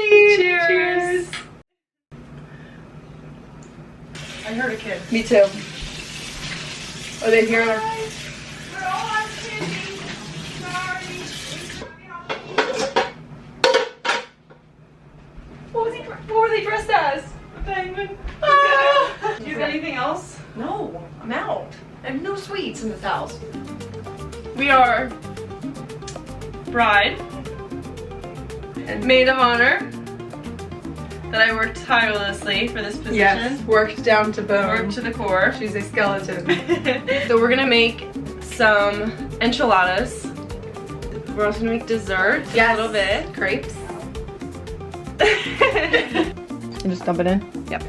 Cheers! Cheers! I heard a kid. Me too. Are they here? We're all on TV. Sorry. What were they dressed as? A penguin. Ah! Do you got anything else? No, I'm out. I have no sweets in this house. We are bride and maid of honor that I worked tirelessly for this position. Yes, worked down to bone. Worked to the core. She's a skeleton. So we're gonna make some enchiladas. We're also gonna make dessert Yes. a little bit. Crepes. And just dump it in? Yep.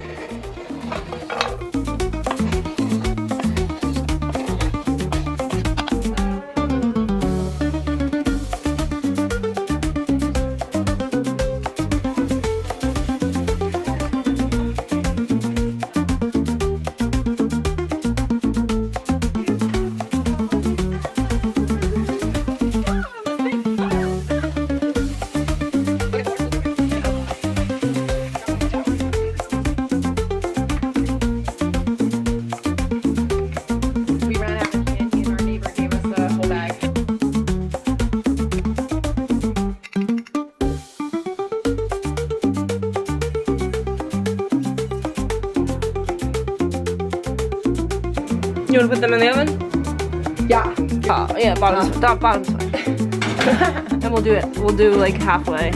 You want to put them in the oven? Yeah. Oh, yeah, bottom side. And we'll do it. We'll do like halfway.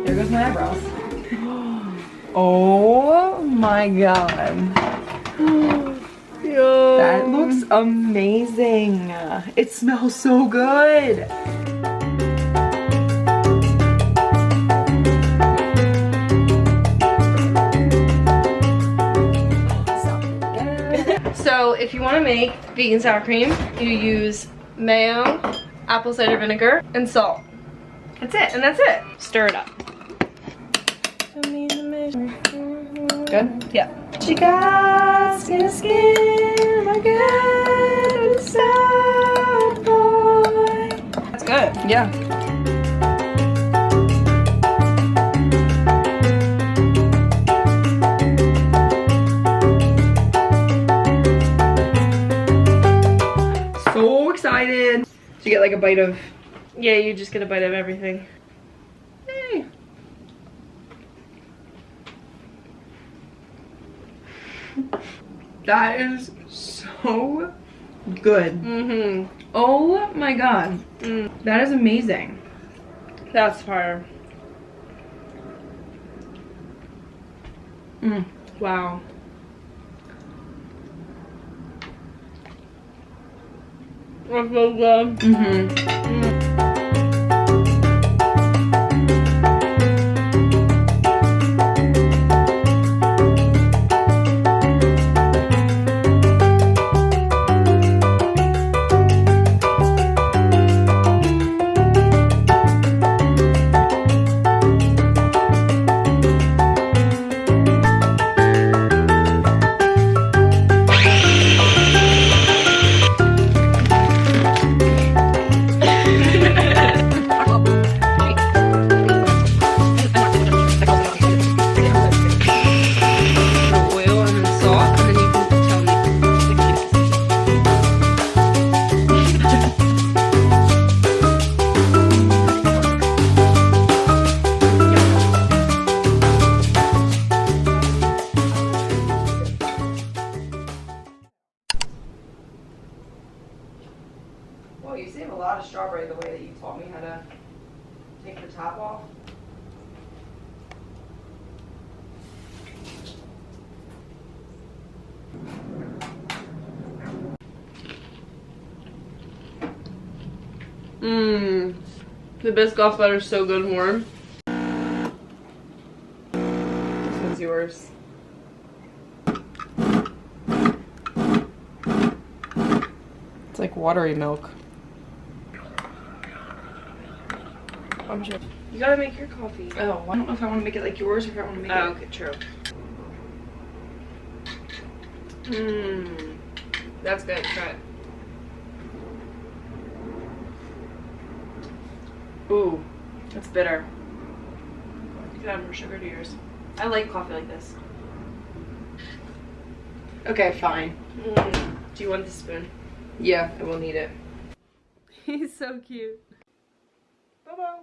There goes my eyebrows. Oh my god. Yo. That looks amazing. It smells so good. So if you want to make vegan sour cream, you use mayo, apple cider vinegar, and salt. That's it, and that's it. Stir it up. Good? Yeah. Chica, skin to skin, my good sour boy. That's good. Yeah. So excited to get like a bite of. Yeah, you just get a bite of everything. Hey. That is so good. Mm-hmm. Oh my god. That is amazing. That's fire. Wow. That's so good. Well, you save a lot of strawberry the way that you taught me how to take the top off. The Biscoff butter is so good and warm. This one's yours. It's like watery milk. I'm sure. You gotta make your coffee. Oh, I don't know if I want to make it like yours or if I want to make it. Oh, okay, true. That's good. Try it. Ooh, that's bitter. could add more sugar to yours. I like coffee like this. Okay, fine. Do you want the spoon? Yeah, I will need it. He's so cute. Bye-bye.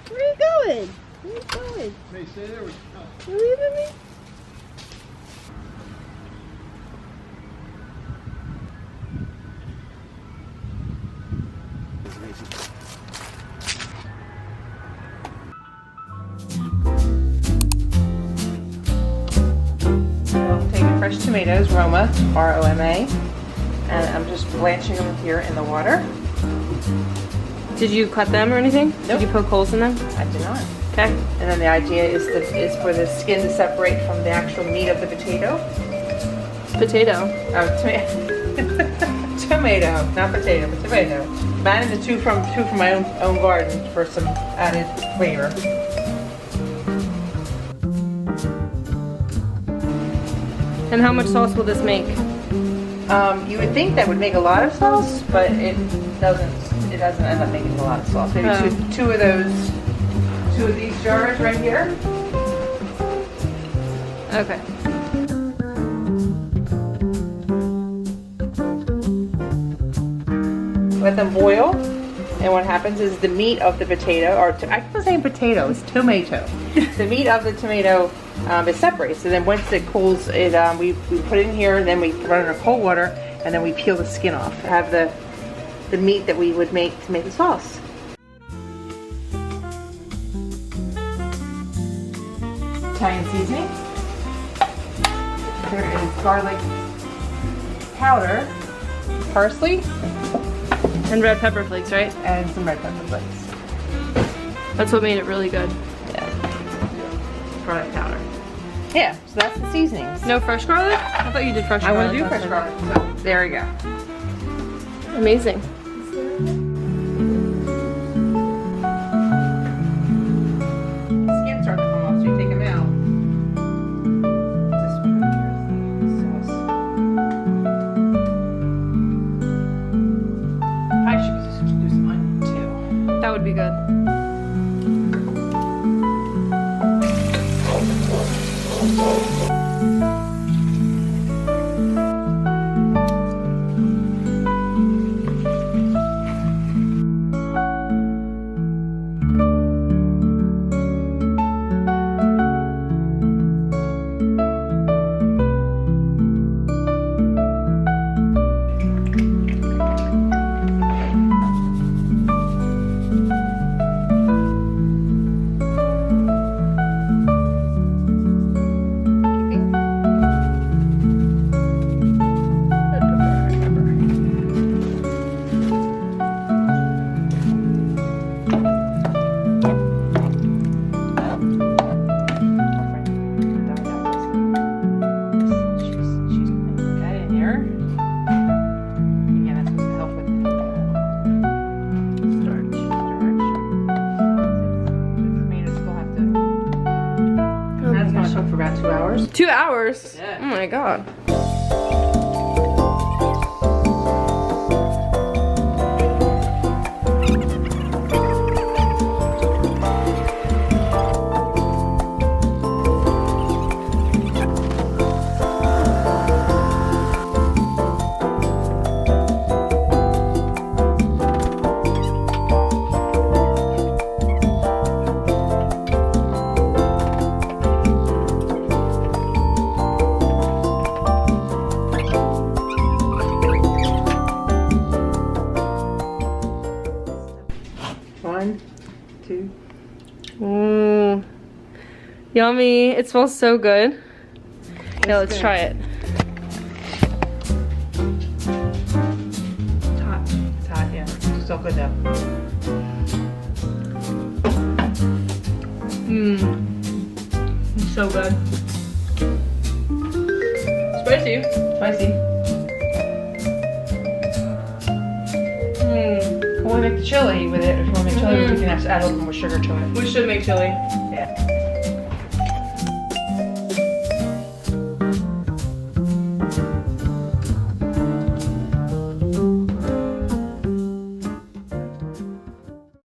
Where are you going? Hey, stay there. Are you leaving me? I'm taking fresh tomatoes, Roma, R-O-M-A, and I'm just blanching them here in the water. Did you cut them or anything? Nope. Did you poke holes in them? I did not. Okay. And then the idea is for the skin to separate from the actual meat of the potato. Potato. Tomato, not potato, but tomato. Mine is two from my own garden for some added flavor. And how much sauce will this make? You would think that would make a lot of sauce, but it doesn't. It doesn't end up making a lot of sauce. Maybe two of these jars right here. Okay. Let them boil, And what happens is the meat of the potato, or I keep saying potato, it's tomato. The meat of the tomato is separated. So then once it cools, we put it in here, and then we run it in cold water, and then we peel the skin off. Have the meat that we would make to make the sauce. Italian seasoning. There is garlic powder, parsley, And red pepper flakes, right? and some red pepper flakes. That's what made it really good. Yeah. Garlic powder. Yeah, so that's the seasonings. No fresh garlic? I thought you did fresh I garlic. want to do last fresh time. garlic, so there we go. Amazing. Skin starts to come off, so you take them out. This one here is the sauce. I should just do some onion too. That would be good. For about 2 hours. 2 hours? Yeah. Oh my god. One, two. Ooh. Yummy. It smells so good. Yeah, let's good. try it. It's hot. It's hot, yeah. It's still good though. Mmm. It's so good. Spicy. Spicy. Mmm. When we make the chili with it, if you want to make chili, we can add a little more sugar to it. We should make chili. Yeah.